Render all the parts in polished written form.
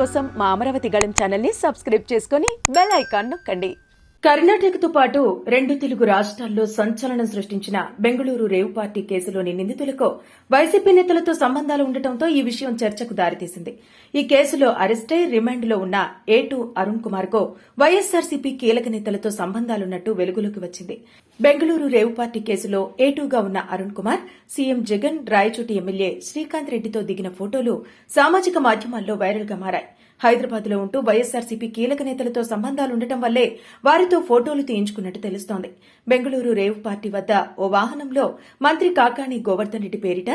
కోసం మా అమరావతి గళం ఛానల్ ని సబ్స్క్రైబ్ చేసుకుని బెల్ ఐకాన్ నొక్కండి. కర్ణాటకతో పాటు 2 తెలుగు రాష్ట్రాల్లో సంచలనం సృష్టించిన బెంగళూరు రేవ్ పార్టీ కేసులోని నిందితులకు వైసీపీ నేతలతో సంబంధాలు ఉండటంతో ఈ విషయం చర్చకు దారితీసింది. ఈ కేసులో అరెస్టై రిమాండ్లో ఉన్న A2 అరుణ్ కుమార్ కు వైఎస్సార్సీపీ కీలక నేతలతో సంబంధాలున్నట్టు వెలుగులోకి వచ్చింది. బెంగళూరు రేవ్ పార్టీ కేసులో A2గా ఉన్న అరుణ్ కుమార్ సీఎం జగన్, రాయచోటి ఎమ్మెల్యే శ్రీకాంత్ రెడ్డితో దిగిన ఫోటోలు సామాజిక మాధ్యమాల్లో వైరల్ గా మారాయి. హైదరాబాద్ లో ఉంటూ వైఎస్సార్సీపీ కీలక నేతలతో సంబంధాలుండటం వల్లే వారితో ఫోటోలు తీయించుకున్నట్టు తెలుస్తోంది. బెంగళూరు రేవ్ పార్టీ వద్ద ఓ వాహనంలో మంత్రి కాకాణి గోవర్ధన్ రెడ్డి పేరిట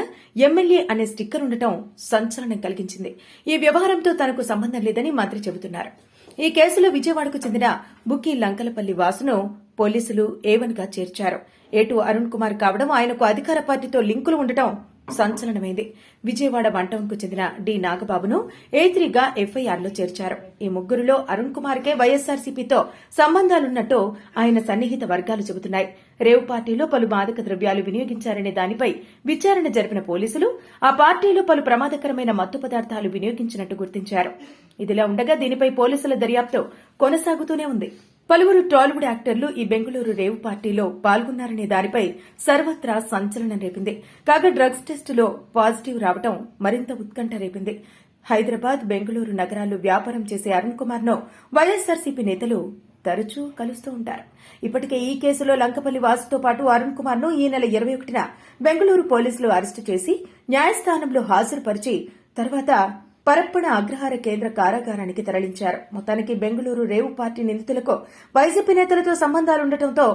ఎమ్మెల్యే అనే స్టిక్కర్ ఉండటం సంచలనం కలిగించింది. ఈ వ్యవహారంతో తనకు సంబంధం లేదని మంత్రి చెబుతున్నారు. ఈ కేసులో విజయవాడకు చెందిన బుక్కి లంకలపల్లి వాసును పోలీసులు A1 గా చేర్చారు. A2 అరుణ్ కుమార్ కావడం, ఆయనకు అధికార పార్టీతో లింకులు ఉండటం సంచలనమైంది. విజయవాడ వంటవంకు చెందిన డి నాగబాబును A3గా FIRలో చేర్చారు. ఈ ముగ్గురులో అరుణ్ కుమార్కే వైఎస్సార్సీపీతో సంబంధాలున్నట్టు ఆయన సన్నిహిత వర్గాలు చెబుతున్నాయి. రేవ్ పార్టీలో పలు మాదక ద్రవ్యాలు వినియోగించారనే దానిపై విచారణ జరిపిన పోలీసులు ఆ పార్టీలో పలు ప్రమాదకరమైన మత్తు పదార్థాలు వినియోగించినట్టు గుర్తించారు. ఇదిలా ఉండగా దీనిపై పోలీసుల దర్యాప్తు కొనసాగుతూనే ఉంది. పలువురు టాలీవుడ్ యాక్టర్లు ఈ బెంగళూరు రేవ్ పార్టీలో పాల్గొన్నారనే దానిపై సర్వత్రా సంచలనం రేపింది. కాగా డ్రగ్స్ టెస్టులో పాజిటివ్ రావడం మరింత ఉత్కంఠ రేపింది. హైదరాబాద్, బెంగళూరు నగరాల్లో వ్యాపారం చేసే అరుణ్ కుమార్ ను వైఎస్సార్సీపీ నేతలు తరచూ కలుస్తూ ఉంటారు. ఇప్పటికే ఈ కేసులో లంకపల్లి వాసుతో పాటు అరుణ్ కుమార్ ను ఈ నెల 21న బెంగళూరు పోలీసులు అరెస్టు చేసి న్యాయస్థానంలో హాజరుపరిచి తర్వాత పరప్పన అగ్రహార కేంద్ర కారాగారానికి తరలించారు. మొత్తానికి బెంగళూరు రేవు పార్టీ నిందితులకు వైసీపీ నేతలతో సంబంధాలుండటంతో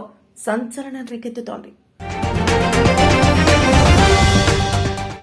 సంచలనం రేకెత్తుతోంది.